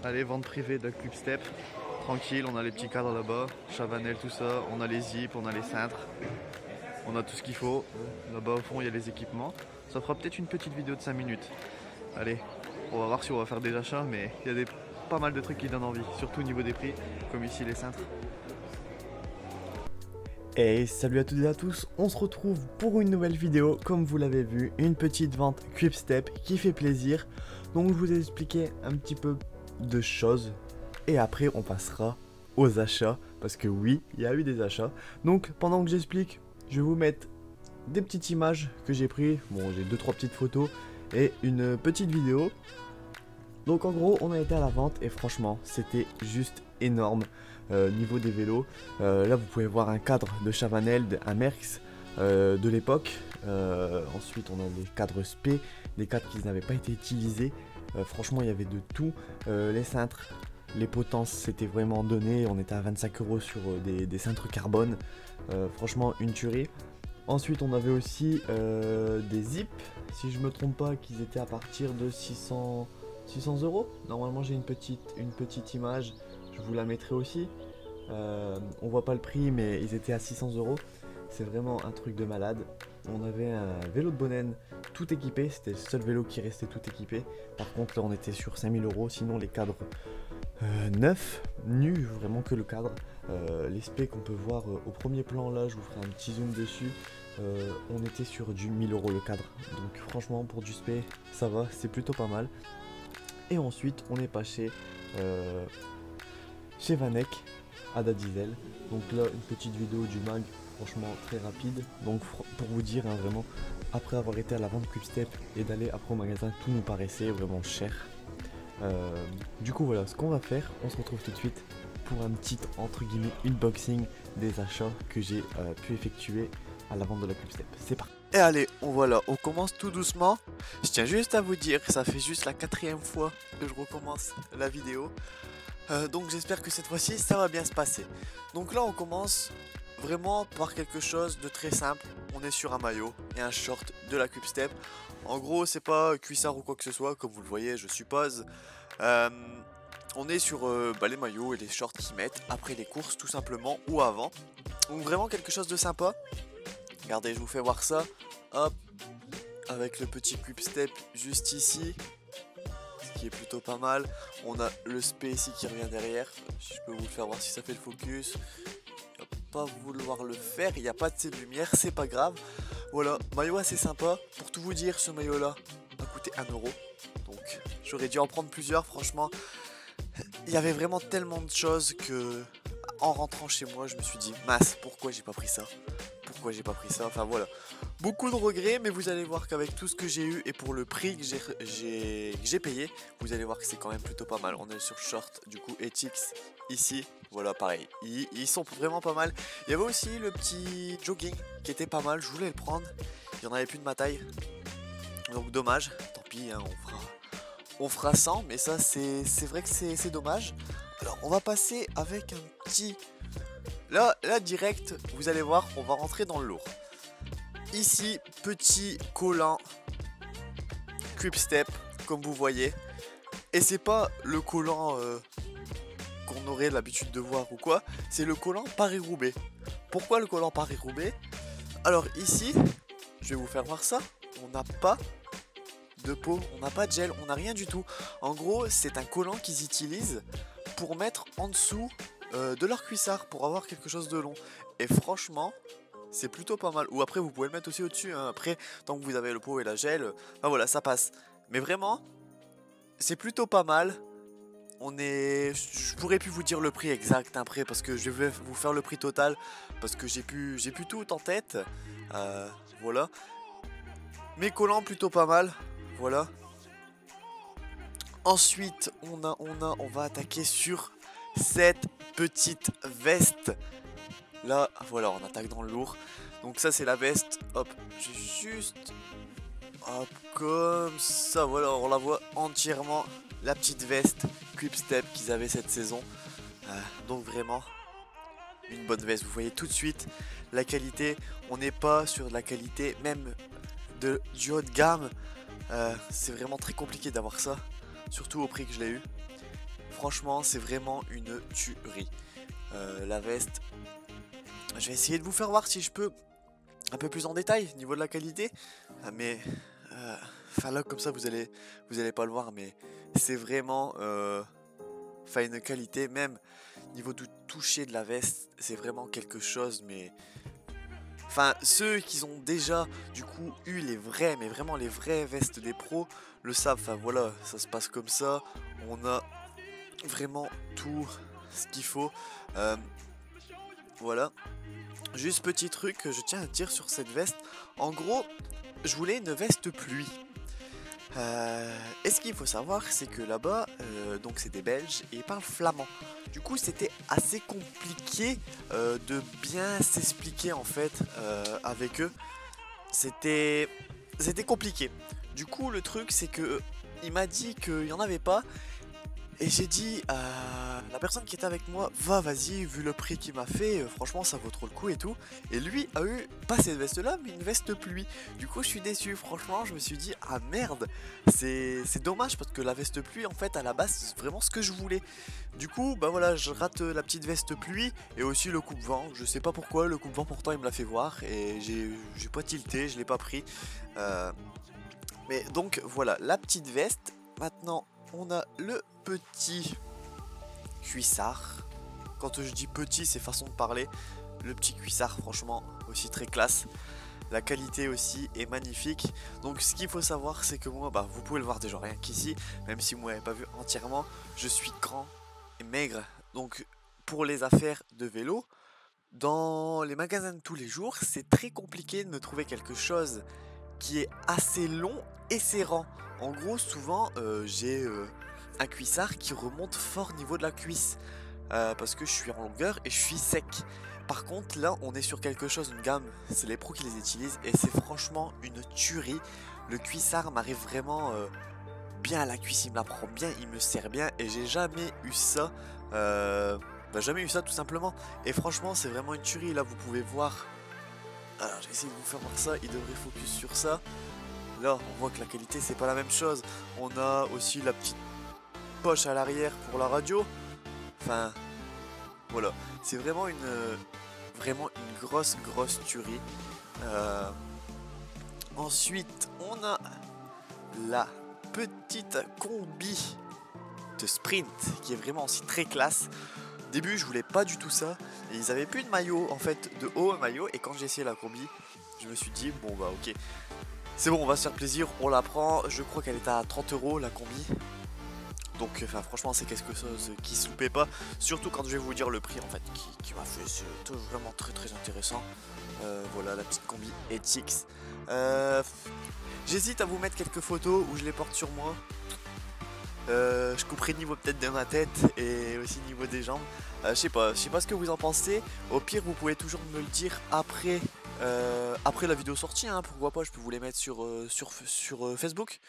Allez, vente privée de la Club Step. Tranquille, on a les petits cadres là-bas, Chavanel, tout ça. On a les zips, on a les cintres. On a tout ce qu'il faut. Là-bas au fond, il y a les équipements. Ça fera peut-être une petite vidéo de 5 minutes. Allez, on va voir si on va faire des achats, mais il y a pas mal de trucs qui donnent envie, surtout au niveau des prix, comme ici les cintres. Et salut à toutes et à tous, on se retrouve pour une nouvelle vidéo, comme vous l'avez vu, une petite vente Quickstep qui fait plaisir. Donc je vous ai expliqué un petit peu de choses et après on passera aux achats, parce que oui, il y a eu des achats. Donc pendant que j'explique, je vais vous mettre des petites images que j'ai prises, bon j'ai 2-3 petites photos et une petite vidéo. Donc en gros on a été à la vente et franchement c'était juste énorme. Niveau des vélos, là vous pouvez voir un cadre de Chavanel, un Merckx de l'époque. Ensuite on a les cadres SP, des cadres qui n'avaient pas été utilisés. Franchement il y avait de tout. Les cintres, les potences c'était vraiment donné. On était à 25 € sur des cintres carbone. Franchement une tuerie. Ensuite on avait aussi des zips, si je me trompe pas, qu'ils étaient à partir de 600 €. Normalement j'ai une petite image, je vous la mettrai aussi. On voit pas le prix mais ils étaient à 600 €. C'est vraiment un truc de malade. On avait un vélo de Bonnen tout équipé, c'était le seul vélo qui restait tout équipé. Par contre là on était sur 5000 €, sinon les cadres neufs, nus, vraiment que le cadre. Les specs qu'on peut voir au premier plan là, je vous ferai un petit zoom dessus. On était sur du 1000 € le cadre. Donc franchement pour du spec ça va, c'est plutôt pas mal. Et ensuite on est passé chez Vanek, Ada Diesel. Donc là une petite vidéo du mag, franchement très rapide. Donc pour vous dire hein, vraiment, après avoir été à la vente Quickstep et d'aller après au magasin, tout nous paraissait vraiment cher. Du coup voilà ce qu'on va faire, on se retrouve tout de suite pour un petit entre guillemets unboxing des achats que j'ai pu effectuer à la vente de la Quickstep. C'est parti. Et allez, voilà, on commence tout doucement. Je tiens juste à vous dire, ça fait juste la 4e fois que je recommence la vidéo. Donc j'espère que cette fois-ci ça va bien se passer. Donc là on commence vraiment par quelque chose de très simple. On est sur un maillot et un short de la Quickstep. En gros c'est pas cuissard ou quoi que ce soit, comme vous le voyez je suppose. On est sur les maillots et les shorts qu'ils mettent après les courses tout simplement, ou avant. Donc vraiment quelque chose de sympa. Regardez, je vous fais voir ça. Hop, avec le petit Quickstep juste ici, ce qui est plutôt pas mal. On a le SP ici qui revient derrière. Je peux vous le faire voir si ça fait le focus. Il va pas vouloir le faire, il n'y a pas de cette lumière, c'est pas grave. Voilà, maillot assez sympa. Pour tout vous dire, ce maillot là a coûté 1 €. Donc j'aurais dû en prendre plusieurs, franchement. Il y avait vraiment tellement de choses que en rentrant chez moi, je me suis dit mince, pourquoi j'ai pas pris ça? Pourquoi j'ai pas pris ça? Enfin voilà, beaucoup de regrets, mais vous allez voir qu'avec tout ce que j'ai eu et pour le prix que j'ai payé, vous allez voir que c'est quand même plutôt pas mal. On est sur short du coup Ethics ici, voilà pareil, ils sont vraiment pas mal. Il y avait aussi le petit jogging qui était pas mal, je voulais le prendre, il y en avait plus de ma taille, donc dommage, tant pis hein, on fera 100, mais ça c'est vrai que c'est dommage. Alors on va passer avec un petit... Là direct, vous allez voir, on va rentrer dans le lourd. Ici, petit collant Quickstep, comme vous voyez. Et c'est pas le collant qu'on aurait l'habitude de voir ou quoi, c'est le collant Paris-Roubaix. Pourquoi le collant Paris-Roubaix? Alors ici, je vais vous faire voir ça, on n'a pas de peau, on n'a pas de gel, on n'a rien du tout. En gros, c'est un collant qu'ils utilisent pour mettre en dessous de leur cuissard, pour avoir quelque chose de long. Et franchement, c'est plutôt pas mal. Ou après, vous pouvez le mettre aussi au-dessus, hein. Après, tant que vous avez le pot et la gel, ben voilà, ça passe. Mais vraiment, c'est plutôt pas mal. Je pourrais plus vous dire le prix exact après, parce que je vais vous faire le prix total, parce que j'ai plus tout en tête. Voilà. Mes collants plutôt pas mal. Voilà. Ensuite, on va attaquer sur cette petite veste. Là, voilà, on attaque dans le lourd. Donc ça, c'est la veste. Hop, j'ai juste... Hop, comme ça, voilà, on la voit entièrement. La petite veste Quickstep qu'ils avaient cette saison. Donc vraiment, une bonne veste. Vous voyez tout de suite la qualité. On n'est pas sur de la qualité même du haut de gamme. C'est vraiment très compliqué d'avoir ça. Surtout au prix que je l'ai eu. Franchement, c'est vraiment une tuerie. La veste, je vais essayer de vous faire voir si je peux un peu plus en détail au niveau de la qualité. Mais enfin là comme ça vous allez pas le voir, mais c'est vraiment enfin une qualité, même niveau du toucher de la veste, c'est vraiment quelque chose. Mais enfin ceux qui ont déjà du coup eu les vrais, mais vraiment les vraies vestes des pros le savent. Enfin voilà, ça se passe comme ça, on a vraiment tout ce qu'il faut. Voilà. Juste petit truc que je tiens à dire sur cette veste. En gros, je voulais une veste pluie. Et ce qu'il faut savoir, c'est que là-bas, donc c'est des Belges et ils parlent flamand. Du coup, c'était assez compliqué de bien s'expliquer en fait avec eux. C'était compliqué. Du coup, le truc, c'est que il m'a dit qu'il n'y en avait pas. Et j'ai dit à la personne qui était avec moi, vas-y, vu le prix qu'il m'a fait, franchement ça vaut trop le coup et tout. Et lui a eu, pas cette veste là, mais une veste pluie. Du coup je suis déçu, franchement je me suis dit, ah merde, c'est dommage parce que la veste pluie en fait à la base c'est vraiment ce que je voulais. Du coup bah voilà, je rate la petite veste pluie et aussi le coupe-vent. Je sais pas pourquoi, le coupe-vent pourtant il me l'a fait voir et j'ai pas tilté, je l'ai pas pris. Mais donc voilà, la petite veste. Maintenant on a le petit cuissard. Quand je dis petit, c'est façon de parler. Le petit cuissard, franchement, aussi très classe. La qualité aussi est magnifique. Donc ce qu'il faut savoir, c'est que moi, vous pouvez le voir déjà rien qu'ici, même si vous m'avez pas vu entièrement, je suis grand et maigre. Donc pour les affaires de vélo, dans les magasins de tous les jours, c'est très compliqué de me trouver quelque chose qui est assez long et serrant. En gros, souvent, j'ai un cuissard qui remonte fort niveau de la cuisse parce que je suis en longueur et je suis sec. Par contre là on est sur quelque chose, une gamme, c'est les pros qui les utilisent et c'est franchement une tuerie. Le cuissard m'arrive vraiment bien à la cuisse, il me la prend bien, il me serre bien et j'ai jamais eu ça. Jamais eu ça tout simplement. Et franchement c'est vraiment une tuerie. Là vous pouvez voir, alors je vais essayer de vous faire voir ça, il devrait focus sur ça. Là on voit que la qualité c'est pas la même chose. On a aussi la petite poche à l'arrière pour la radio. Enfin voilà, c'est vraiment une grosse tuerie. Ensuite on a la petite combi de sprint qui est vraiment aussi très classe. Au début je voulais pas du tout ça et ils avaient plus de maillot en fait, de haut maillot, et quand j'ai essayé la combi je me suis dit bon bah ok, c'est bon, on va se faire plaisir, on la prend. Je crois qu'elle est à 30 € la combi. Donc enfin, franchement c'est quelque chose qui se loupait pas. Surtout quand je vais vous dire le prix en fait qui m'a fait, c'est vraiment très intéressant. Voilà la petite combi ETX. J'hésite à vous mettre quelques photos où je les porte sur moi. Je couperai niveau peut-être de ma tête et aussi niveau des jambes. Je sais pas ce que vous en pensez. Au pire vous pouvez toujours me le dire après la vidéo sortie, hein, pourquoi pas, je peux vous les mettre sur Facebook.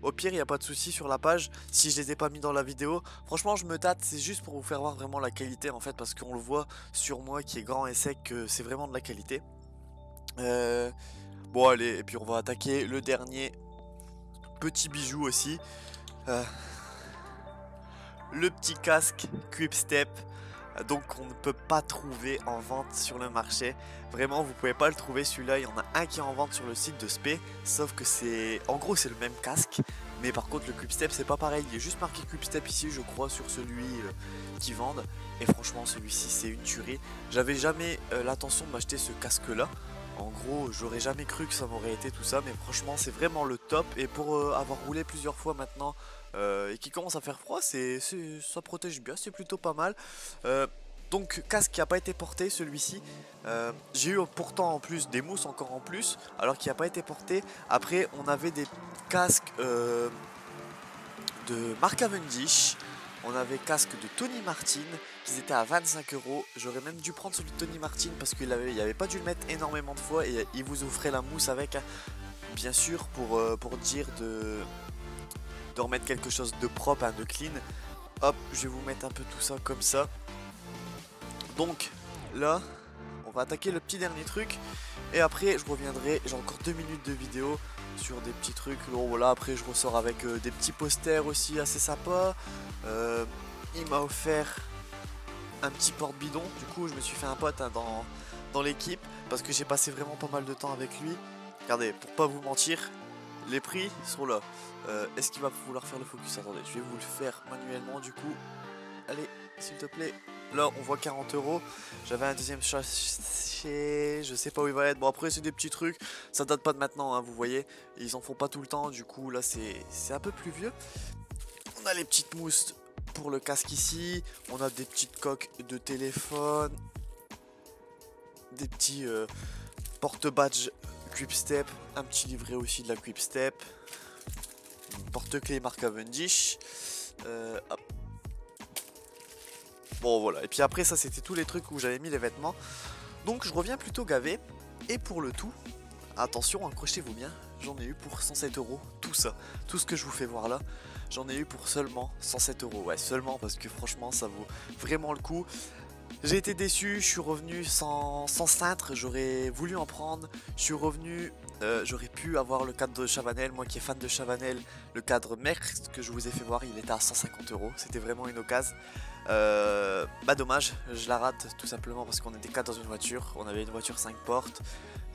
Au pire, il n'y a pas de souci sur la page si je les ai pas mis dans la vidéo. Franchement, je me tâte, c'est juste pour vous faire voir vraiment la qualité en fait, parce qu'on le voit sur moi qui est grand et sec que c'est vraiment de la qualité. Bon, allez, et puis on va attaquer le dernier petit bijou aussi. Le petit casque Quickstep. Donc on ne peut pas trouver en vente sur le marché. Vraiment vous pouvez pas le trouver celui-là. Il y en a un qui est en vente sur le site de Spé. Sauf que c'est, en gros c'est le même casque, mais par contre le Quickstep c'est pas pareil. Il est juste marqué Quickstep ici je crois sur celui qui vendent. Et franchement celui-ci c'est une tuerie. J'avais jamais l'intention de m'acheter ce casque là. En gros j'aurais jamais cru que ça m'aurait été tout ça. Mais franchement c'est vraiment le top. Et pour avoir roulé plusieurs fois maintenant et qui commence à faire froid, ça protège bien, c'est plutôt pas mal. Donc casque qui n'a pas été porté celui-ci. J'ai eu pourtant en plus des mousses encore en plus, alors qu'il n'a pas été porté. Après on avait des casques de Mark Cavendish. On avait casque de Tony Martin qui étaient à 25 €. J'aurais même dû prendre celui de Tony Martin parce qu'il avait pas dû le mettre énormément de fois et il vous offrait la mousse avec, hein, bien sûr, pour dire de remettre quelque chose de propre, hein, de clean. Hop, je vais vous mettre un peu tout ça comme ça. Donc là on va attaquer le petit dernier truc et après je reviendrai, j'ai encore 2 minutes de vidéo sur des petits trucs. Bon voilà, après je ressors avec des petits posters aussi assez sympas. il m'a offert un petit porte-bidon. Du coup, je me suis fait un pote hein, dans l'équipe parce que j'ai passé vraiment pas mal de temps avec lui. Regardez, pour pas vous mentir, les prix sont là. Est-ce qu'il va vouloir faire le focus? Attendez, je vais vous le faire manuellement du coup. Allez, s'il te plaît. Là, on voit 40 €. J'avais un deuxième sachet, je sais pas où il va être. Bon, après, c'est des petits trucs. Ça date pas de maintenant, hein, vous voyez. Ils en font pas tout le temps. Du coup, là, c'est un peu plus vieux. On a les petites mousses pour le casque ici. On a des petites coques de téléphone. Des petits porte-badge Quickstep. Un petit livret aussi de la Quickstep. Porte-clés marque Cavendish. Hop. Bon voilà, et puis après ça c'était tous les trucs où j'avais mis les vêtements. Donc je reviens plutôt gavé. Et pour le tout, attention, accrochez-vous bien, j'en ai eu pour 107 €. Tout ça, tout ce que je vous fais voir là, j'en ai eu pour seulement 107 €. Ouais, seulement parce que franchement ça vaut vraiment le coup. J'ai été déçu, je suis revenu sans cintre, j'aurais voulu en prendre. Je suis revenu, j'aurais pu avoir le cadre de Chavanel, moi qui est fan de Chavanel, le cadre Merckx que je vous ai fait voir, il était à 150 €, c'était vraiment une occasion. Bah dommage, je la rate tout simplement parce qu'on était 4 dans une voiture, on avait une voiture 5 portes.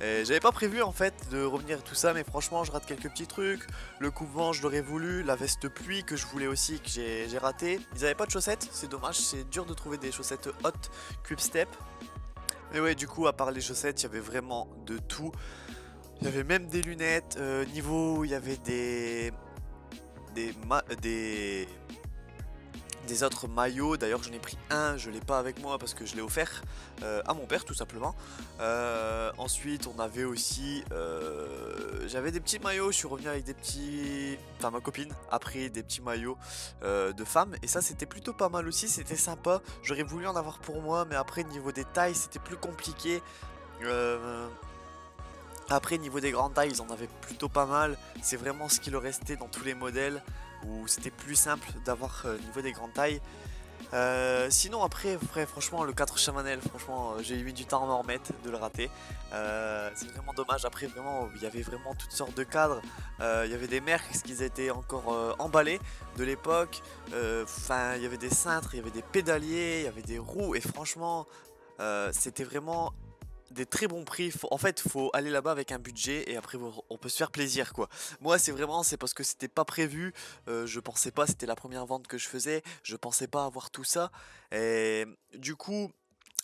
J'avais pas prévu en fait de revenir tout ça, mais franchement je rate quelques petits trucs. Le coupe-vent je l'aurais voulu, la veste pluie que je voulais aussi que j'ai raté. Ils avaient pas de chaussettes, c'est dommage, c'est dur de trouver des chaussettes hautes Quickstep. Mais ouais, du coup à part les chaussettes il y avait vraiment de tout. Il y avait même des lunettes, niveau il y avait des autres maillots. D'ailleurs j'en ai pris un, je l'ai pas avec moi parce que je l'ai offert à mon père tout simplement. Ensuite on avait aussi j'avais des petits maillots, je suis revenu avec des petits, enfin ma copine a pris des petits maillots de femmes et ça c'était plutôt pas mal aussi, c'était sympa. J'aurais voulu en avoir pour moi mais après niveau des tailles c'était plus compliqué. Après niveau des grandes tailles ils en avaient plutôt pas mal. C'est vraiment ce qui leur restait dans tous les modèles où c'était plus simple d'avoir niveau des grandes tailles. Sinon après franchement le 4 Chavanel, franchement j'ai eu du temps à m'en remettre de le rater. C'est vraiment dommage. Après vraiment il y avait vraiment toutes sortes de cadres. Il y avait des Merckx qui étaient encore emballés de l'époque. Enfin il y avait des cintres, il y avait des pédaliers, il y avait des roues et franchement c'était vraiment des très bons prix. En fait, faut aller là-bas avec un budget et après on peut se faire plaisir quoi. Moi, c'est parce que c'était pas prévu. Je pensais pas, c'était la première vente que je faisais. Je pensais pas avoir tout ça. Et du coup,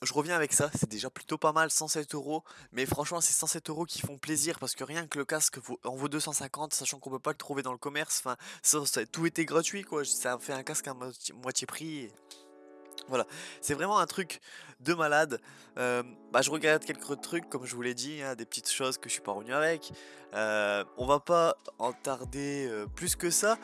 je reviens avec ça. C'est déjà plutôt pas mal, 107 €. Mais franchement, c'est 107 € qui font plaisir parce que rien que le casque en vaut 250, sachant qu'on peut pas le trouver dans le commerce. Enfin, tout était gratuit quoi. Ça fait un casque à moitié prix. Voilà, c'est vraiment un truc de malade. Bah, je regarde quelques trucs, comme je vous l'ai dit, hein, des petites choses que je suis pas revenu avec. On va pas en tarder plus que ça.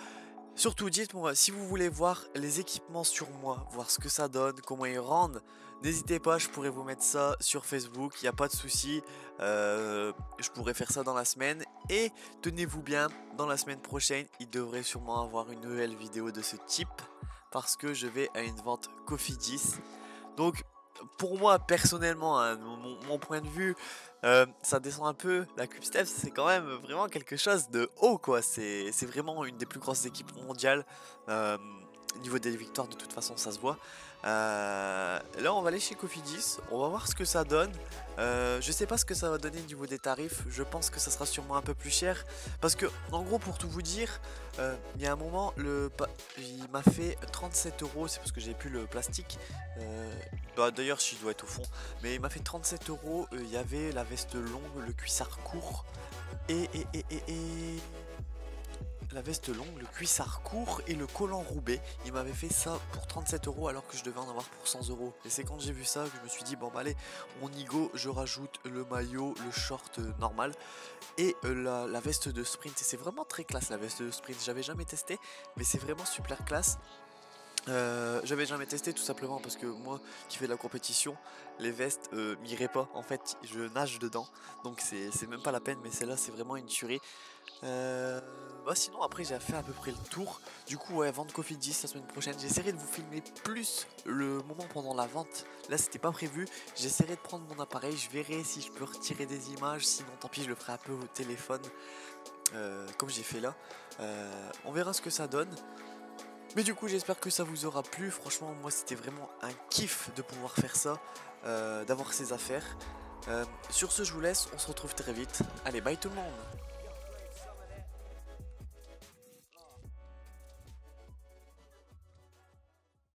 Surtout, dites-moi, si vous voulez voir les équipements sur moi, voir ce que ça donne, comment ils rendent, n'hésitez pas, je pourrais vous mettre ça sur Facebook, il n'y a pas de souci. Je pourrais faire ça dans la semaine. Et tenez-vous bien, dans la semaine prochaine, il devrait sûrement avoir une nouvelle vidéo de ce type. Parce que je vais à une vente Cofidis. Donc pour moi personnellement, hein, mon point de vue, ça descend un peu. La Quickstep c'est quand même vraiment quelque chose de haut quoi. C'est vraiment une des plus grosses équipes mondiales. Niveau des victoires de toute façon ça se voit. Là on va aller chez Cofidis, on va voir ce que ça donne. Je sais pas ce que ça va donner au niveau des tarifs, je pense que ça sera sûrement un peu plus cher. Parce que en gros pour tout vous dire, il y a un moment il m'a fait 37 €, c'est parce que j'ai plus le plastique. Bah, d'ailleurs si je dois être au fond, mais il m'a fait 37 €, il y avait la veste longue, le cuissard court et la veste longue, le cuissard court et le collant Roubaix. Il m'avait fait ça pour 37 € alors que je devais en avoir pour 100 €. Et c'est quand j'ai vu ça que je me suis dit bon bah allez, on y go, je rajoute le maillot, le short normal et la veste de sprint. Et c'est vraiment très classe la veste de sprint, j'avais jamais testé mais c'est vraiment super classe. J'avais jamais testé tout simplement parce que moi qui fais de la compétition, les vestes m'iraient pas, en fait je nage dedans donc c'est même pas la peine, mais celle-là c'est vraiment une tuerie. Bah sinon après j'ai fait à peu près le tour. Du coup ouais, vente Cofidis la semaine prochaine, j'essaierai de vous filmer plus le moment pendant la vente. Là c'était pas prévu, j'essaierai de prendre mon appareil, je verrai si je peux retirer des images, sinon tant pis je le ferai un peu au téléphone comme j'ai fait là. On verra ce que ça donne. Mais du coup j'espère que ça vous aura plu. Franchement moi c'était vraiment un kiff de pouvoir faire ça, d'avoir ces affaires. Sur ce je vous laisse, on se retrouve très vite. Allez bye tout le monde.